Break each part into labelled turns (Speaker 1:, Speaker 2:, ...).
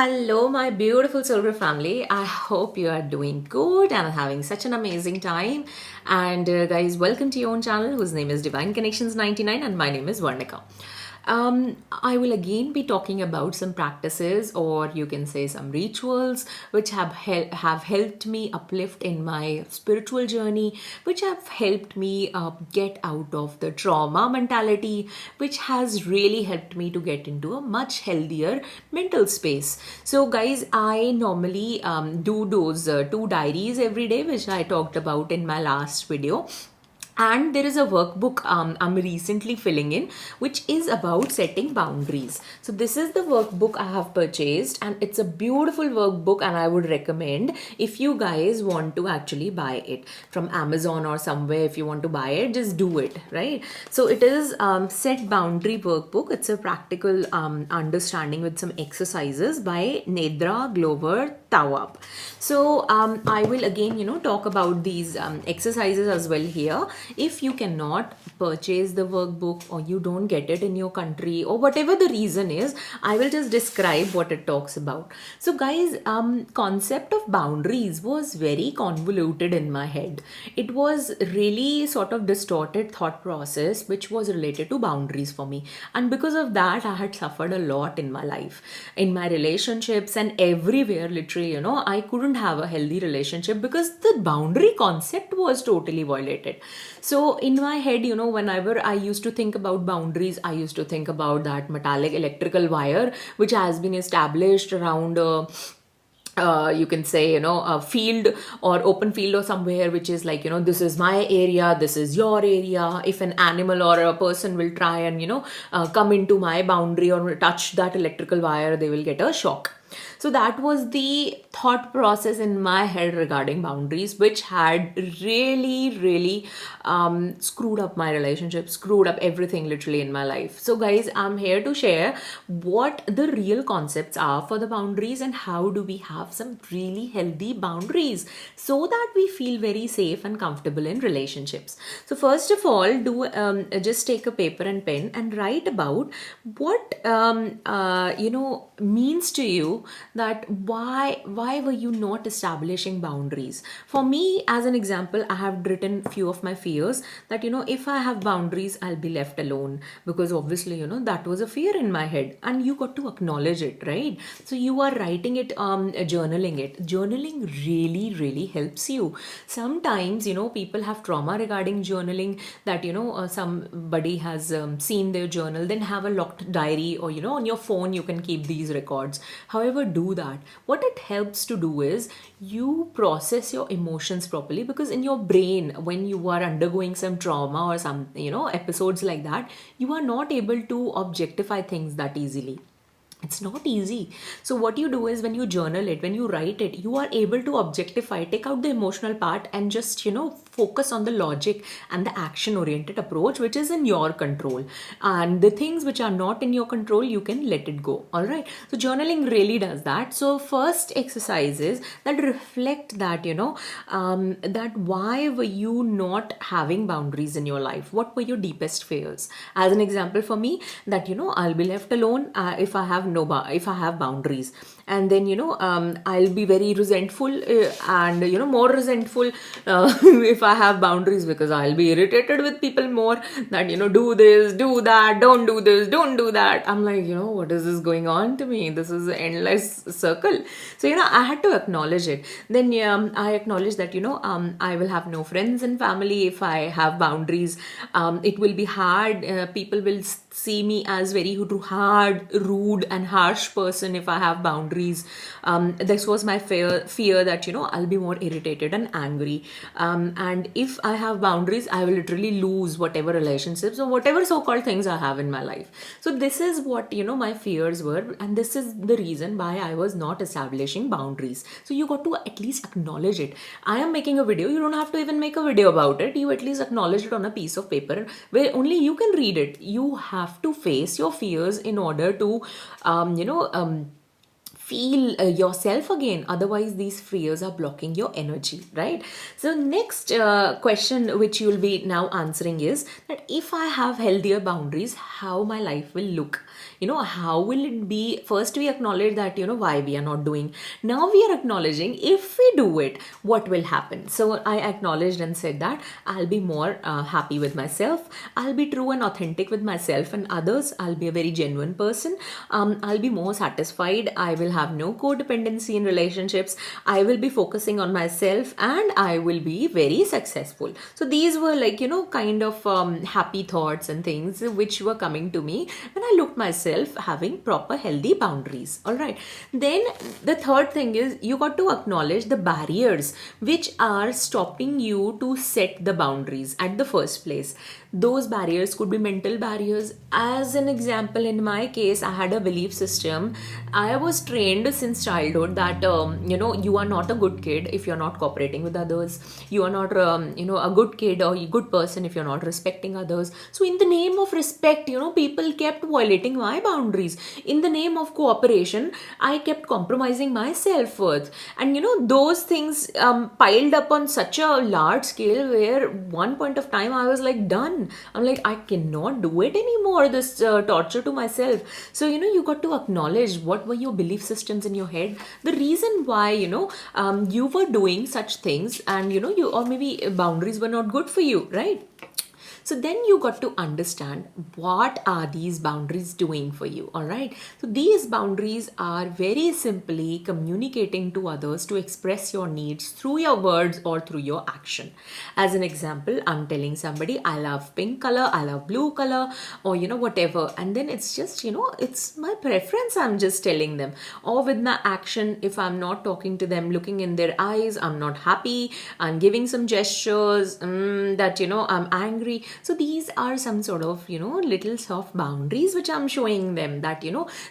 Speaker 1: Hello, my beautiful silver family. I hope you are doing good and having such an amazing time. And guys, welcome to your own channel, whose name is Divine Connections 99, and my name is Varnika. I will again be talking about some practices, or you can say some rituals, which have helped me uplift in my spiritual journey, which have helped me get out of the trauma mentality, which has really helped me to get into a much healthier mental space. So, guys, I normally do those two diaries every day, which I talked about in my last video, and there is a workbook I'm recently filling in, which is about setting boundaries. So this is the workbook I have purchased, and it's a beautiful workbook, and I would recommend if you guys want to actually buy it from Amazon or somewhere. If you want to buy it, just do it, right? So it is set boundary workbook. It's a practical understanding with some exercises by Nedra Glover Tawab. So I will again talk about these exercises as well here. If you cannot purchase the workbook, or you don't get it in your country, or whatever the reason is, I will just describe what it talks about. So guys, concept of boundaries was very convoluted in my head. It was really sort of distorted thought process which was related to boundaries for me, and because of that I had suffered a lot in my life, in my relationships, and everywhere. Literally, I couldn't have a healthy relationship because the boundary concept was totally violated. So in my head, whenever I used to think about boundaries, I used to think about that metallic electrical wire which has been established around you can say a field or open field or somewhere, which is like, this is my area, this is your area. If an animal or a person will try and come into my boundary or touch that electrical wire, they will get a shock. So that was the thought process in my head regarding boundaries, which had really screwed up my relationship, screwed up everything literally in my life. So guys, I'm here to share what the real concepts are for the boundaries, and how do we have some really healthy boundaries so that we feel very safe and comfortable in relationships. So first of all, do just take a paper and pen and write about what means to you, that why were you not establishing boundaries. For me, as an example, I have written few of my fears, that if I have boundaries, I'll be left alone, because obviously that was a fear in my head, and you got to acknowledge it, right? So you are writing it, journaling really helps you. Sometimes people have trauma regarding journaling, that somebody has seen their journal, then have a locked diary, or on your phone you can keep these records. However, do that. What it helps to do is you process your emotions properly, because in your brain, when you are undergoing some trauma or some episodes like that, you are not able to objectify things that easily. It's not easy. So what you do is, when you journal it, when you write it, you are able to objectify, take out the emotional part, and just focus on the logic and the action oriented approach, which is in your control. And the things which are not in your control, you can let it go. All right, so journaling really does that. So first exercises that reflect that that why were you not having boundaries in your life, what were your deepest fears. As an example, for me, that I'll be left alone if I have if I have boundaries. And then I'll be very resentful, and more resentful if I have boundaries, because I'll be irritated with people more, that do this, do that, don't do this, don't do that. I'm like, what is this going on to me? This is an endless circle. So I had to acknowledge it. Then I acknowledge that I will have no friends and family if I have boundaries. It will be hard. People will see me as very hard, rude and harsh person if I have boundaries. This was my fear that I'll be more irritated and angry, and if I have boundaries, I will literally lose whatever relationships or whatever so-called things I have in my life. So this is what my fears were, and this is the reason why I was not establishing boundaries. So you got to at least acknowledge it. I am making a video, you don't have to even make a video about it. You at least acknowledge it on a piece of paper where only you can read it. You have to face your fears in order to feel yourself again. Otherwise, these fears are blocking your energy, right? So next question which you'll be now answering is that if I have healthier boundaries, how my life will look. how will it be? First we acknowledge that, why we are not doing. Now we are acknowledging if we do it, what will happen. So I acknowledged and said that I'll be more happy with myself. I'll be true and authentic with myself and others. I'll be a very genuine person. I'll be more satisfied. I will have no codependency in relationships. I will be focusing on myself and I will be very successful. So these were like, kind of happy thoughts and things which were coming to me when I looked myself having proper healthy boundaries. All right. Then the third thing is you got to acknowledge the barriers which are stopping you to set the boundaries at the first place. Those barriers could be mental barriers. As an example, in my case, I had a belief system. I was trained since childhood that, you are not a good kid if you're not cooperating with others. You are not, a good kid or a good person if you're not respecting others. So in the name of respect, people kept violating my boundaries. In the name of cooperation, I kept compromising my self-worth. And, those things piled up on such a large scale where one point of time I was like done. I'm like, I cannot do it anymore, this torture to myself. So, you got to acknowledge what were your belief systems in your head, the reason why, you were doing such things and, or maybe boundaries were not good for you, right? So then you got to understand what are these boundaries doing for you, all right? So these boundaries are very simply communicating to others to express your needs through your words or through your action. As an example, I'm telling somebody, I love pink color, I love blue color, or whatever. And then it's just, it's my preference, I'm just telling them. Or with my action, if I'm not talking to them, looking in their eyes, I'm not happy, I'm giving some gestures that, I'm angry. So these are some sort of, little soft boundaries which I'm showing them that,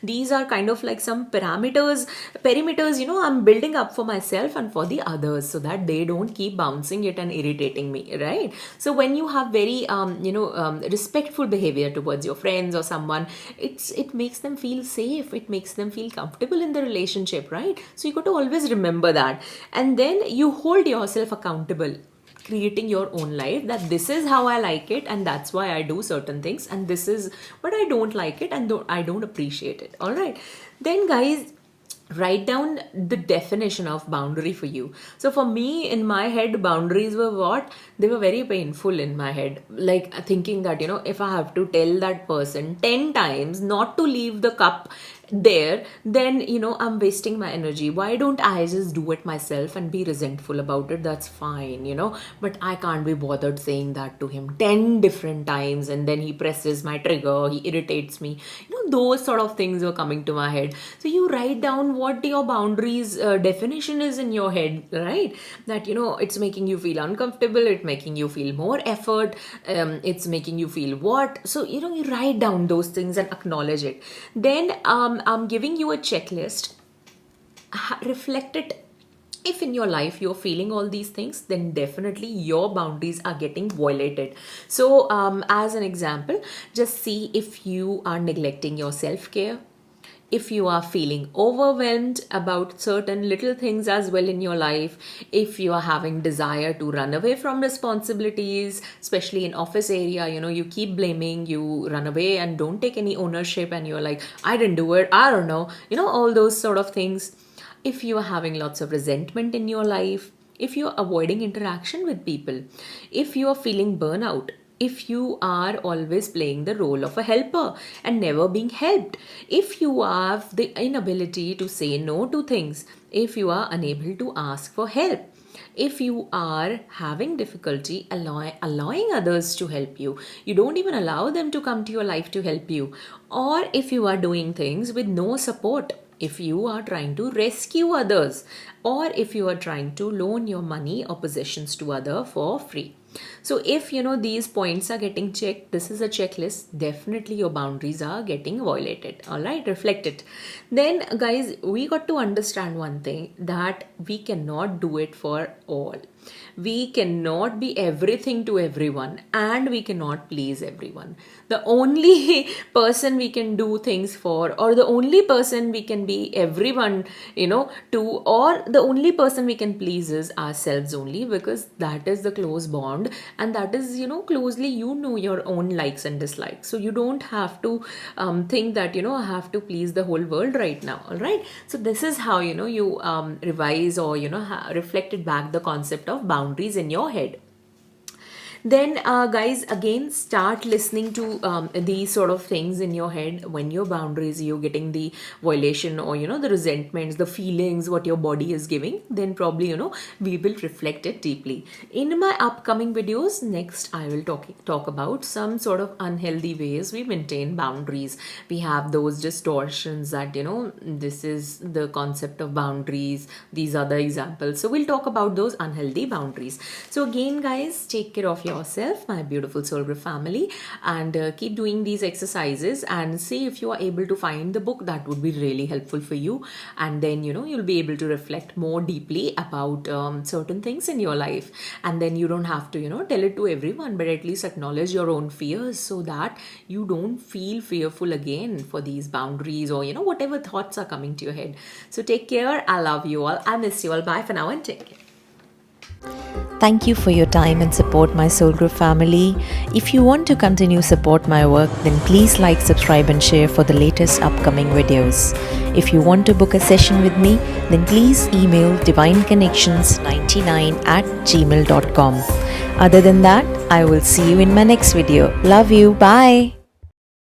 Speaker 1: these are kind of like some perimeters, I'm building up for myself and for the others so that they don't keep bouncing it and irritating me, right? So when you have very, respectful behavior towards your friends or someone, it makes them feel safe. It makes them feel comfortable in the relationship, right? So you got to always remember that. And then you hold yourself accountable, creating your own life, that this is how I like it and that's why I do certain things, and this is what I don't like it and I don't appreciate it. All right. Then guys, write down the definition of boundary for you. So for me, in my head, boundaries were what? They were very painful in my head. Like thinking that, if I have to tell that person 10 times not to leave the cup there, then I'm wasting my energy. Why don't I just do it myself and be resentful about it? That's fine, but I can't be bothered saying that to him 10 different times, and then he presses my trigger, he irritates me. Those sort of things were coming to my head. So you write down what your boundaries definition is in your head, right? That it's making you feel uncomfortable, it's making you feel more effort, it's making you feel what. So you write down those things and acknowledge it. Then I'm giving you a checklist. Reflect it. If in your life you're feeling all these things, then definitely your boundaries are getting violated. So as an example, just see if you are neglecting your self-care, if you are feeling overwhelmed about certain little things as well in your life, if you are having desire to run away from responsibilities, especially in office area, you keep blaming, you run away and don't take any ownership, and you're like, I didn't do it, I don't know, all those sort of things. If you are having lots of resentment in your life, if you're avoiding interaction with people, if you are feeling burnout, if you are always playing the role of a helper and never being helped, if you have the inability to say no to things, if you are unable to ask for help, if you are having difficulty allowing others to help you, you don't even allow them to come to your life to help you, or if you are doing things with no support, if you are trying to rescue others, or if you are trying to loan your money or possessions to other for free. So if these points are getting checked, this is a checklist, definitely your boundaries are getting violated. All right, reflect it. Then guys, we got to understand one thing, that we cannot do it for all. We cannot be everything to everyone, and we cannot please everyone. The only person we can do things for, or the only person we can be everyone, to, or the only person we can please is ourselves only, because that is the close bond, and that is, closely, your own likes and dislikes. So you don't have to think that, I have to please the whole world right now. All right. So this is how, you revise, or, reflected back the concept of boundaries in your head. Then guys, again, start listening to these sort of things in your head. When your boundaries, you're getting the violation, or the resentments, the feelings what your body is giving, then probably, we will reflect it deeply. In my upcoming videos next, I will talk about some sort of unhealthy ways we maintain boundaries. We have those distortions that, this is the concept of boundaries, these are the examples. So we'll talk about those unhealthy boundaries. So again, guys, take care of yourself, my beautiful soul group family, and keep doing these exercises, and see if you are able to find the book. That would be really helpful for you, and then you'll be able to reflect more deeply about certain things in your life. And then you don't have to tell it to everyone, but at least acknowledge your own fears, so that you don't feel fearful again for these boundaries, or whatever thoughts are coming to your head. So take care. I love you all. I miss you all. Bye for now, and take care.
Speaker 2: Thank you for your time and support, my Soul Group family. If you want to continue support my work, then please like, subscribe and share for the latest upcoming videos. If you want to book a session with me, then please email divineconnections99@gmail.com. Other than that, I will see you in my next video. Love you. Bye.